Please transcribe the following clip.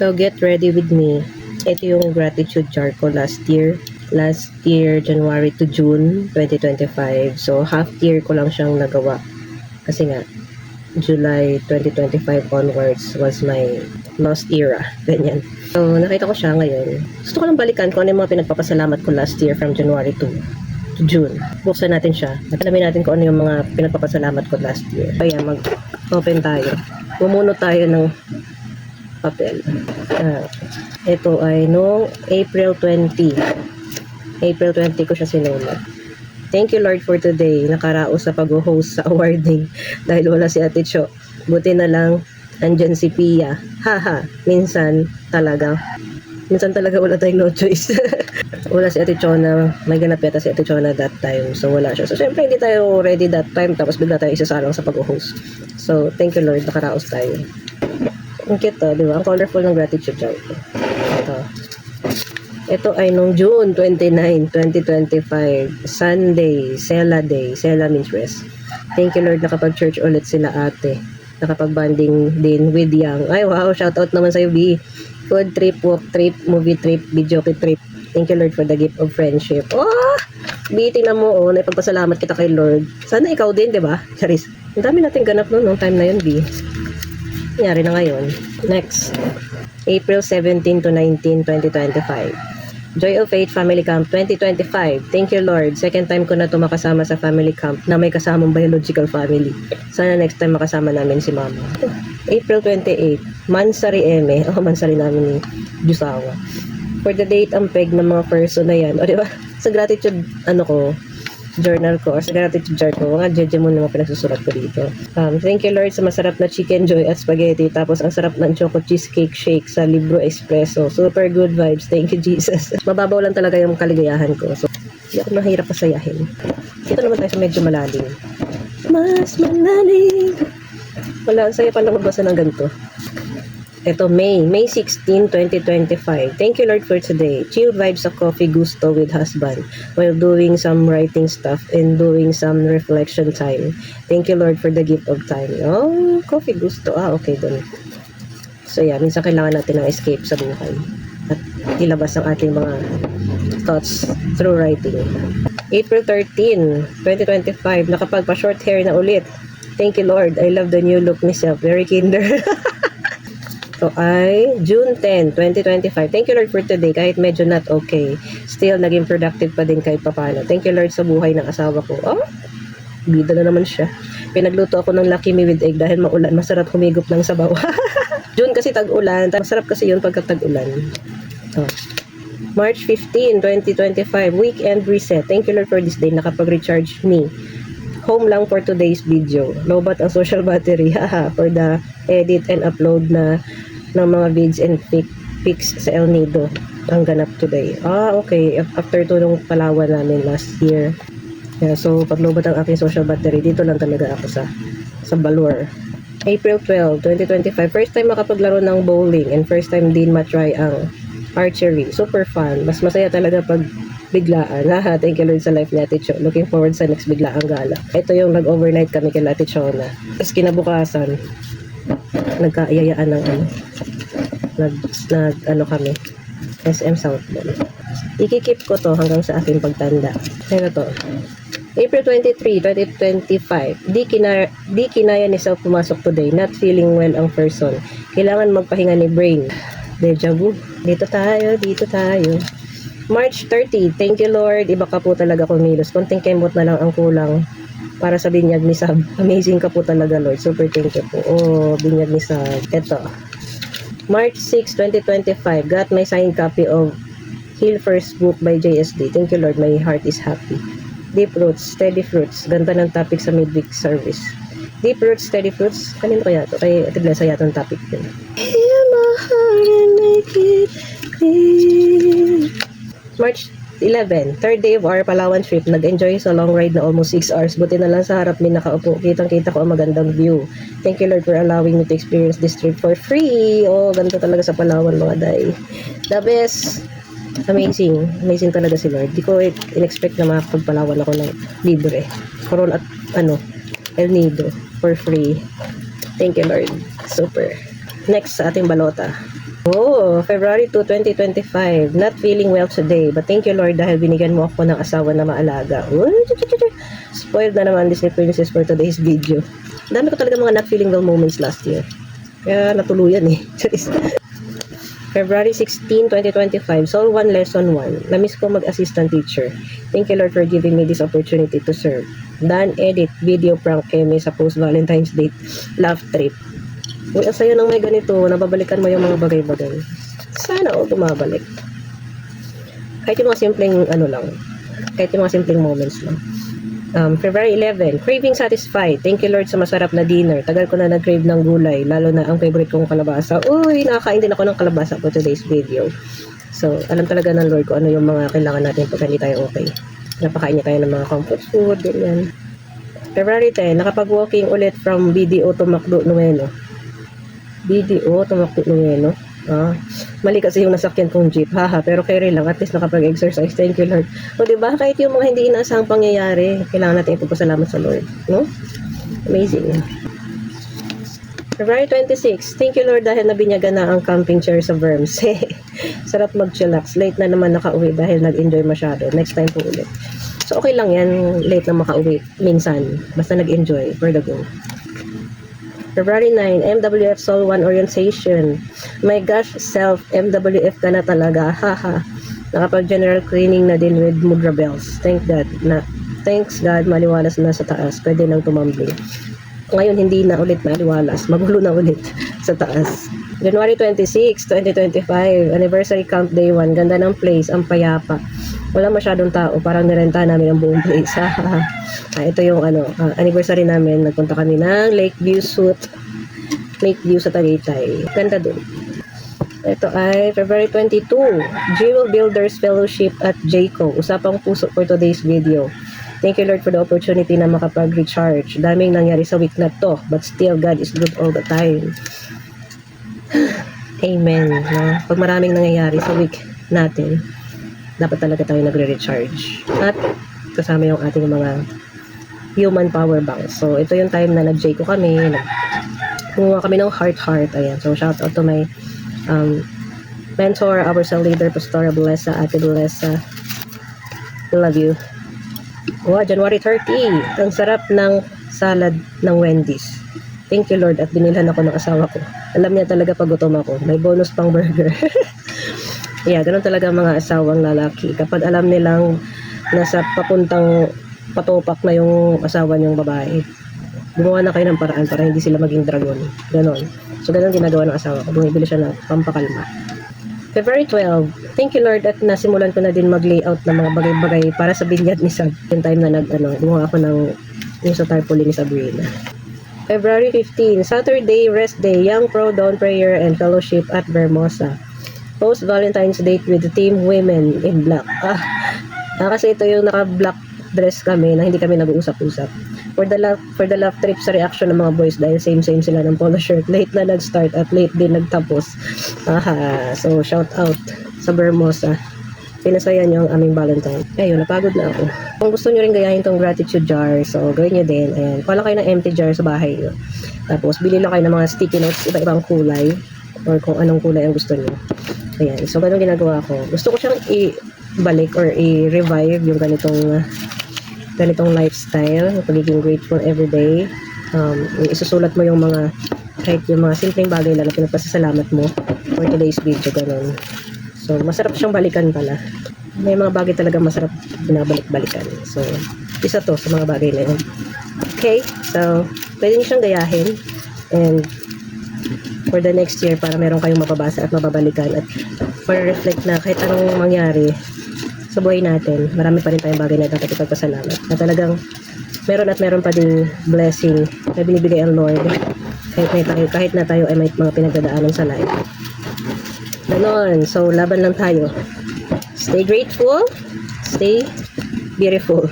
So, get ready with me. Ito yung gratitude jar ko last year. Last year, January to June 2025. So, half year ko lang siyang nagawa. Kasi nga, July 2025 onwards was my lost era. Ganyan. So, nakita ko siya ngayon. Gusto ko lang balikan kung ano yung mga pinagpapasalamat ko last year from January to June. Buksan natin siya. At alamin natin kung ano yung mga pinagpapasalamat ko last year. Kaya mag-open tayo. Bumunot tayo ng papel. Ito ay noong April 20. April 20 ko siya sinulat. Thank you Lord for today. Nakaraos sa pag-host sa awarding dahil wala si Ate Cho. Buti na lang andyan si Pia. Haha, minsan talaga wala tayong no choice. Wala si Ate Cho na may ganap yata si Ate Cho na that time. So wala siya. So syempre hindi tayo ready that time tapos bigla tayo isasalang sa pag-host. So thank you Lord, nakaraos tayo. Ang cute to, di ba? Ang colorful ng gratitude jar ko. Ito ay nung June 29, 2025, Sunday, Sela Day. Sela means rest. Thank you Lord, nakapag-church ulit sila ate. Nakapag-banding din with Yang. Ay wow, shoutout naman sa'yo B. Food trip, walk trip, movie trip, video trip. Thank you Lord for the gift of friendship. Oh! B, tingnan mo, oh, naipagpasalamat kita kay Lord. Sana ikaw din, di ba? Charis. Ang dami natin ganap noong time na yun, B. Nangyari na ngayon. Next. April 17 to 19, 2025. Joy of Faith Family Camp 2025. Thank you Lord. Second time ko na ito makasama sa family camp na may kasamang biological family. Sana next time makasama namin si Mama. April 28. Mansari Eme. Mansari namin ni Jusawa. For the date ang peg ng mga person na yan. O diba? Sa gratitude, journal ko or sa gratitude jar ko, mga jeje mo naman pinagsusulat ko dito. Thank you Lord sa masarap na chicken joy at spaghetti, tapos ang sarap ng choco cheesecake shake sa Libro Espresso. Super good vibes. Thank you Jesus. Mababaw lang talaga yung kaligayahan ko. So, hindi ako mahirap pasayahin. Dito naman tayo sa medyo malalim. Mas malalim. Wala, ang saya pa lang magbasa ng ganito. Ito, May 16, 2025. Thank you Lord for today. Chill vibes sa coffee gusto with husband while doing some writing stuff and doing some reflection time. Thank you Lord for the gift of time. Oh, coffee gusto. Okay dun. So yeah, minsan kailangan natin ng escape sa buhay at ilabas ang ating mga thoughts through writing. April 13, 2025. Nakapagpa-short hair na ulit. Thank you Lord. I love the new look ni Self. Very kinder. Ito ay June 10, 2025. Thank you Lord for today. Kahit medyo not okay, still naging productive pa din kahit papano. Thank you Lord sa buhay ng asawa ko. Oh, bida na naman siya. Pinagluto ako ng Lucky Me with egg dahil maulan. Masarap humigop ng sabaw. June kasi tag-ulan. Masarap kasi yun pagka tag-ulan. Oh. March 15, 2025. Weekend reset. Thank you Lord for this day. Nakapag-recharge me. Home lang for today's video. Lobat ang social battery. Haha, for the edit and upload na ng mga vids and pics sa El Nido ang ganap today. Okay. After to nung Palawan namin last year. Yeah, so, paglobat ang aking social battery, dito lang talaga ako sa Balor. April 12, 2025. First time makapaglaro ng bowling and first time din matry ang archery. Super fun. Mas masaya talaga pag biglaan. Thank you Lord sa life ni Ate Cho. Looking forward sa next biglaang gala. Ito yung nag-overnight kami kay Ate Cho na. Tapos kinabukasan, nagkaayayaan ng kami SM Southmall. Ikikip ko to hanggang sa aking pagtanda. Ano to? April 23, 2025. Di kinaya ni Self pumasok today. Not feeling well ang person. Kailangan magpahinga ni brain. Deja vu. Dito tayo. March 30. Thank you Lord. Iba ka po talaga kumilos. Konting kembot na lang ang kulang para sa binyag ni Sab. Amazing ka po talaga Lord. Super thank you po. Binyag ni Sab. Ito. March 6, 2025. Got my signed copy of Heal First book by JSD. Thank you Lord. My heart is happy. Deep Roots, Steady Fruits. Ganda ng topic sa midweek service. Deep Roots, Steady Fruits. Kanino kaya ito? Kay Ate Blessa yata ang topic din. Heal my heart and make it clear. March 11, third day of our Palawan trip. Nag-enjoy sa long ride na almost 6 hours. Buti na lang sa harap min nakaupo. Kitang-kita ko ang magandang view. Thank you Lord for allowing me to experience this trip for free. Ganito talaga sa Palawan mga day. The best. Amazing. Amazing talaga si Lord. Di ko in-expect na makapagpalawan ako ng libre. Coron at El Nido for free. Thank you Lord. Super. Next sa ating balota. Oh, February 2, 2025. Not feeling well today, but thank you Lord dahil binigyan mo ako ng asawa na maalaga. Spoiled na naman Disney Princess for today's video. Dami ko talaga mga not feeling well moments last year. Kaya natuluyan eh. February 16, 2025. Soul 1, Lesson 1. Namiss ko mag-assistant teacher. Thank you Lord for giving me this opportunity to serve. Dan edit, video prank keme sa post-Valentine's Day. Love trip. Uy, ang saya nang may ganito, nababalikan mo yung mga bagay-bagay. Sana bumabalik. Kahit yung mga simpleng lang. Kahit yung mga simpleng moments lang. February 11, craving satisfied. Thank you Lord sa masarap na dinner. Tagal ko na nag-crave ng gulay, lalo na ang favorite kong kalabasa. Uy, nakakain din ako ng kalabasa for today's video. So, alam talaga ng Lord ko ano yung mga kailangan natin pag hindi tayo okay. Napakain niya tayo ng mga comfort food, ganyan. February 10, nakapag-walking ulit from BDO to Macdo Nueno. BDO, tumakbo ng mali kasi yung nasakyan kong jeep, haha, pero carry lang, at least nakapag-exercise, thank you Lord. O diba, kahit yung mga hindi inaasahang pangyayari, kailangan natin ipagpasalamat sa Lord, no? Amazing. February 26, thank you Lord dahil nabinyagan na ang camping chair sa Verms. Sarap mag-chillax, late na naman nakauwi dahil nag-enjoy masyado, next time po ulit. So okay lang yan, late na makauwi, minsan, basta nag-enjoy, for the go. February 9, MWF Soul 1 Orientation. My gosh, self, MWF ka na talaga. Haha. Nakapag-general cleaning na din with Mudra Bells. Thanks God, maliwalas na sa taas. Pwede nang tumambling. Ngayon, hindi na ulit maliwalas. Magulo na ulit sa taas. January 26, 2025. Anniversary Camp Day 1. Ganda ng place. Ang payapa. Wala masyadong tao. Parang nirenta namin ang buong place. Ito yung anniversary namin. Nagpunta kami ng Lakeview sa Tagaytay. Ganda dun. Ito ay February 22. Jewel Builders Fellowship at Jayco. Usapang puso for today's video. Thank you Lord for the opportunity na makapag-recharge. Daming nangyari sa week na to. But still, God is good all the time. Amen. No? Pag maraming nangyayari sa week natin, dapat talaga tayo nagre-recharge. At kasama yung ating mga human power banks. So, ito yung time na nag-Jayco kami. Kumuha kami ng heart. Ayan. So, shout out to my mentor, our cell leader, Pastora Blessa, Ate Blessa. Love you. Wow, January 30. Ang sarap ng salad ng Wendy's. Thank you Lord at binilhan ako ng asawa ko. Alam niya talaga pag gutom ako. May bonus pang burger. Yeah, ganun talaga mga asawang lalaki. Kapag alam nilang nasa papuntang patupak na yung asawa niyong babae, gumawa na kayo ng paraan para hindi sila maging dragon. Ganon. So, ganon ginagawa ng asawa ko. Bumibili siya ng pampakalma. February 12. Thank you Lord at nasimulan ko na din mag-layout ng mga bagay-bagay para sa binyag ni Sab. Yung time na gumawa ako ng yung sa tarpaulin ni Sabrina. February 15. Saturday, rest day, Young Pro Dawn Prayer and Fellowship at Vermosa. Post Valentine's Date with the Team Women in Black. Kasi ito yung naka-black dress kami na hindi kami nag-uusap-usap. For the love trip sa reaction ng mga boys dahil same sila ng polo shirt. Late na nag-start at late din nagtapos. So shout out sa Vermosa. Pinasaya niyo ang aming Valentine. Ayun, napagod na ako. Kung gusto niyo rin gayahin tong gratitude jar, so gawin niyo din. Ayan, kuha lang kayo ng empty jar sa bahay niyo. Tapos bili lang kayo ng mga sticky notes, iba-ibang kulay or kung anong kulay ang gusto niyo. Ayan, so ganun ginagawa ko. Gusto ko siyang i-balik or i-revive yung ganitong lifestyle, yung pagiging grateful everyday. Isusulat mo yung mga kahit yung mga simpleng bagay lang na pinagpasasalamat mo for today's video, ganun. So, masarap siyang balikan pala. May mga bagay talaga masarap binabalik-balikan. So, isa to sa mga bagay na yun. Okay, so, pwede niyo siyang gayahin. And, for the next year, para meron kayong mababasa at mababalikan. At, for reflect na kahit anong mangyari sa buhay natin, marami pa rin tayong bagay na dapat ipagpasalamat. At talagang, meron pa ding blessing na binibigay ang Lord. Kahit na tayo ay may mga pinagdadaanan sa life. Ganon. So, laban lang tayo. Stay grateful. Stay beautiful.